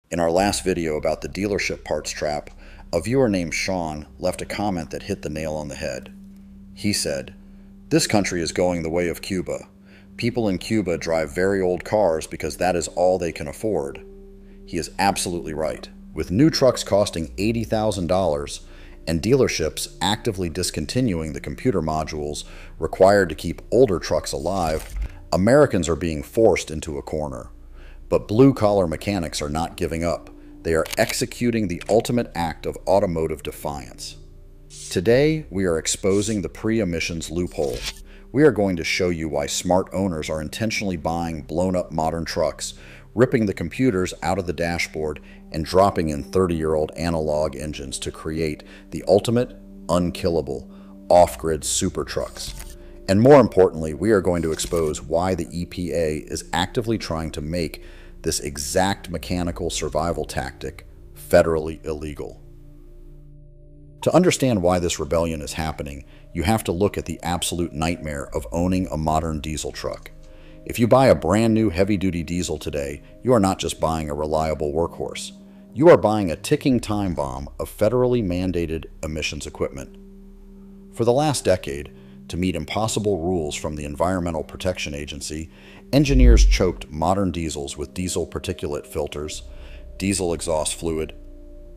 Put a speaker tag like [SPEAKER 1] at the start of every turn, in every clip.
[SPEAKER 1] In our last video about the dealership parts trap, a viewer named Sean left a comment that hit the nail on the head. He said, "This country is going the way of Cuba. People in Cuba drive very old cars because that is all they can afford." He is absolutely right. With new trucks costing $80,000 and dealerships actively discontinuing the computer modules required to keep older trucks alive, Americans are being forced into a corner. But blue-collar mechanics are not giving up. They are executing the ultimate act of automotive defiance. Today, we are exposing the pre-emissions loophole. We are going to show you why smart owners are intentionally buying blown-up modern trucks, ripping the computers out of the dashboard, and dropping in 30-year-old analog engines to create the ultimate, unkillable, off-grid super trucks. And more importantly, we are going to expose why the EPA is actively trying to make this exact mechanical survival tactic federally illegal. To understand why this rebellion is happening, you have to look at the absolute nightmare of owning a modern diesel truck. If you buy a brand new heavy-duty diesel today, you are not just buying a reliable workhorse. You are buying a ticking time bomb of federally mandated emissions equipment. For the last decade, to meet impossible rules from the Environmental Protection Agency, engineers choked modern diesels with diesel particulate filters, diesel exhaust fluid,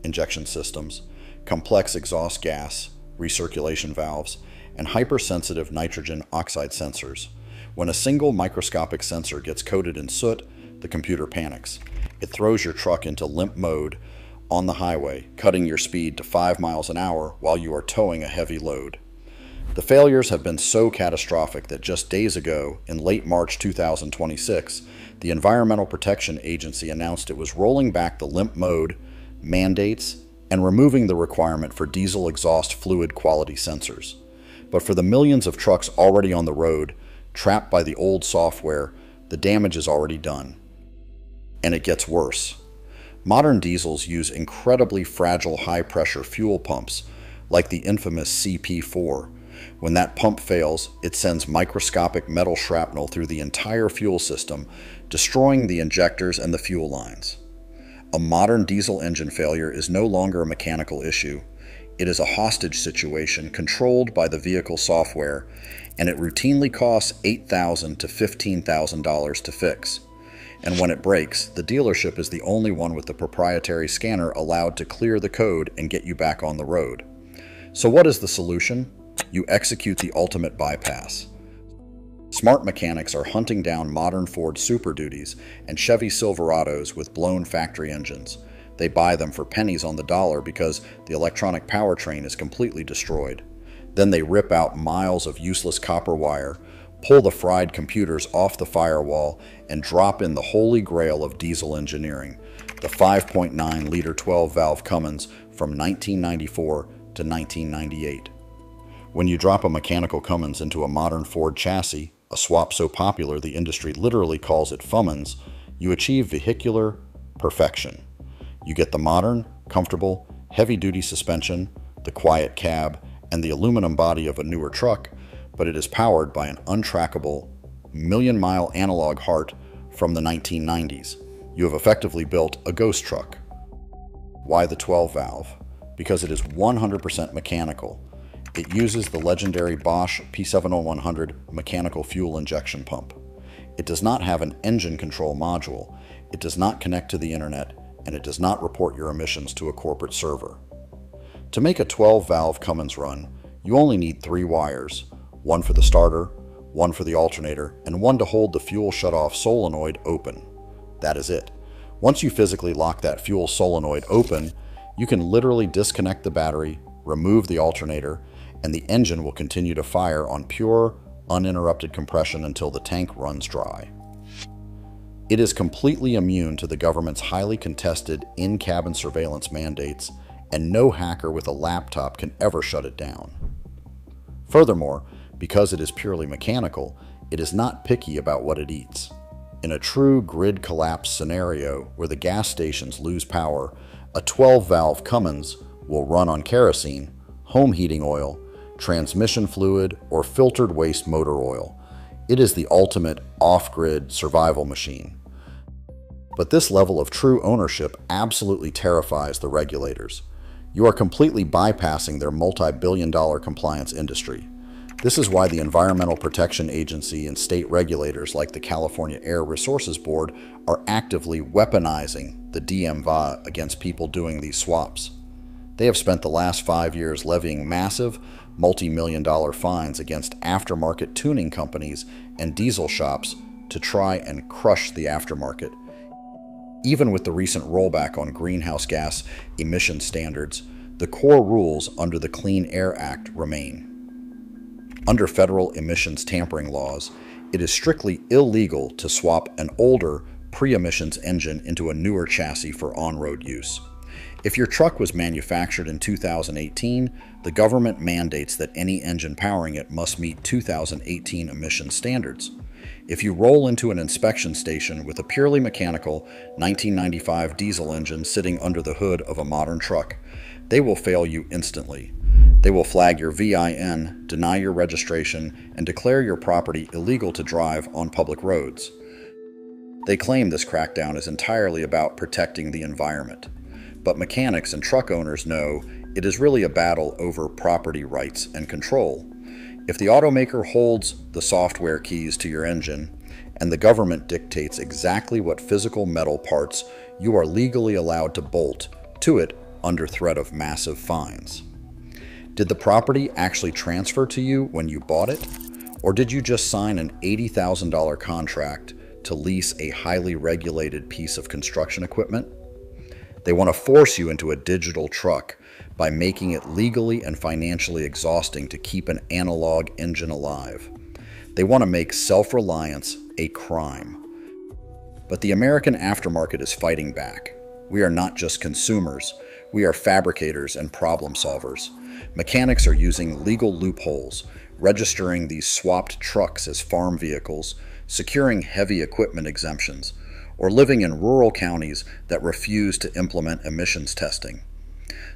[SPEAKER 1] injection systems, complex exhaust gas, recirculation valves, and hypersensitive nitrogen oxide sensors. When a single microscopic sensor gets coated in soot, the computer panics. It throws your truck into limp mode on the highway, cutting your speed to 5 miles an hour while you are towing a heavy load. The failures have been so catastrophic that just days ago, in late March 2026, the Environmental Protection Agency announced it was rolling back the limp mode mandates and removing the requirement for diesel exhaust fluid quality sensors. But for the millions of trucks already on the road, trapped by the old software, the damage is already done. And it gets worse. Modern diesels use incredibly fragile high-pressure fuel pumps, like the infamous CP4. When that pump fails, it sends microscopic metal shrapnel through the entire fuel system, destroying the injectors and the fuel lines. A modern diesel engine failure is no longer a mechanical issue. It is a hostage situation controlled by the vehicle software, and it routinely costs $8,000 to $15,000 to fix. And when it breaks, the dealership is the only one with the proprietary scanner allowed to clear the code and get you back on the road. So what is the solution? You execute the ultimate bypass. Smart mechanics are hunting down modern Ford Super Duties and Chevy Silverados with blown factory engines. They buy them for pennies on the dollar because the electronic powertrain is completely destroyed. Then they rip out miles of useless copper wire, pull the fried computers off the firewall, and drop in the holy grail of diesel engineering, the 5.9-liter 12-valve Cummins from 1994 to 1998. When you drop a mechanical Cummins into a modern Ford chassis, a swap so popular the industry literally calls it fummins, you achieve vehicular perfection. You get the modern, comfortable, heavy-duty suspension, the quiet cab, and the aluminum body of a newer truck, but it is powered by an untrackable, million-mile analog heart from the 1990s. You have effectively built a ghost truck. Why the 12-valve? Because it is 100% mechanical. It uses the legendary Bosch P70100 mechanical fuel injection pump. It does not have an engine control module, it does not connect to the internet, and it does not report your emissions to a corporate server. To make a 12-valve Cummins run, you only need 3 wires, one for the starter, one for the alternator, and one to hold the fuel shutoff solenoid open. That is it. Once you physically lock that fuel solenoid open, you can literally disconnect the battery, remove the alternator, and the engine will continue to fire on pure, uninterrupted compression until the tank runs dry. It is completely immune to the government's highly contested in-cabin surveillance mandates, and no hacker with a laptop can ever shut it down. Furthermore, because it is purely mechanical, it is not picky about what it eats. In a true grid collapse scenario where the gas stations lose power, a 12-valve Cummins will run on kerosene, home heating oil, transmission fluid, or filtered waste motor oil. It is the ultimate off-grid survival machine. But this level of true ownership absolutely terrifies the regulators. You are completely bypassing their multi-billion-dollar compliance industry. This is why the Environmental Protection Agency and state regulators like the California Air Resources Board are actively weaponizing the DMVA against people doing these swaps. They have spent the last 5 years levying massive, multi-million-dollar fines against aftermarket tuning companies and diesel shops to try and crush the aftermarket. Even with the recent rollback on greenhouse gas emission standards, the core rules under the Clean Air Act remain. Under federal emissions tampering laws, it is strictly illegal to swap an older pre-emissions engine into a newer chassis for on-road use. If your truck was manufactured in 2018, the government mandates that any engine powering it must meet 2018 emission standards. If you roll into an inspection station with a purely mechanical 1995 diesel engine sitting under the hood of a modern truck, they will fail you instantly. They will flag your VIN, deny your registration, and declare your property illegal to drive on public roads. They claim this crackdown is entirely about protecting the environment. But mechanics and truck owners know it is really a battle over property rights and control. If the automaker holds the software keys to your engine, and the government dictates exactly what physical metal parts you are legally allowed to bolt to it under threat of massive fines. Did the property actually transfer to you when you bought it? Or did you just sign an $80,000 contract to lease a highly regulated piece of construction equipment? They want to force you into a digital truck by making it legally and financially exhausting to keep an analog engine alive. They want to make self-reliance a crime. But the American aftermarket is fighting back. We are not just consumers, we are fabricators and problem solvers. Mechanics are using legal loopholes, registering these swapped trucks as farm vehicles, securing heavy equipment exemptions, or living in rural counties that refuse to implement emissions testing.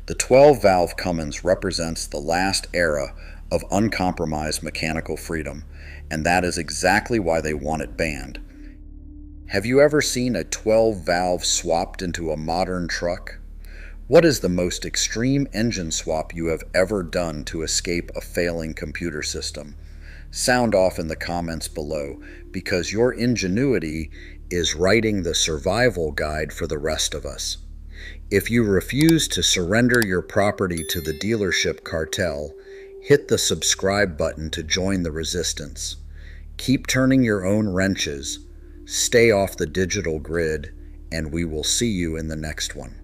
[SPEAKER 1] The 12-valve Cummins represents the last era of uncompromised mechanical freedom, and that is exactly why they want it banned. Have you ever seen a 12-valve swapped into a modern truck? What is the most extreme engine swap you have ever done to escape a failing computer system? Sound off in the comments below, because your ingenuity is writing the survival guide for the rest of us. If you refuse to surrender your property to the dealership cartel, hit the subscribe button to join the resistance. Keep turning your own wrenches, stay off the digital grid, and we will see you in the next one.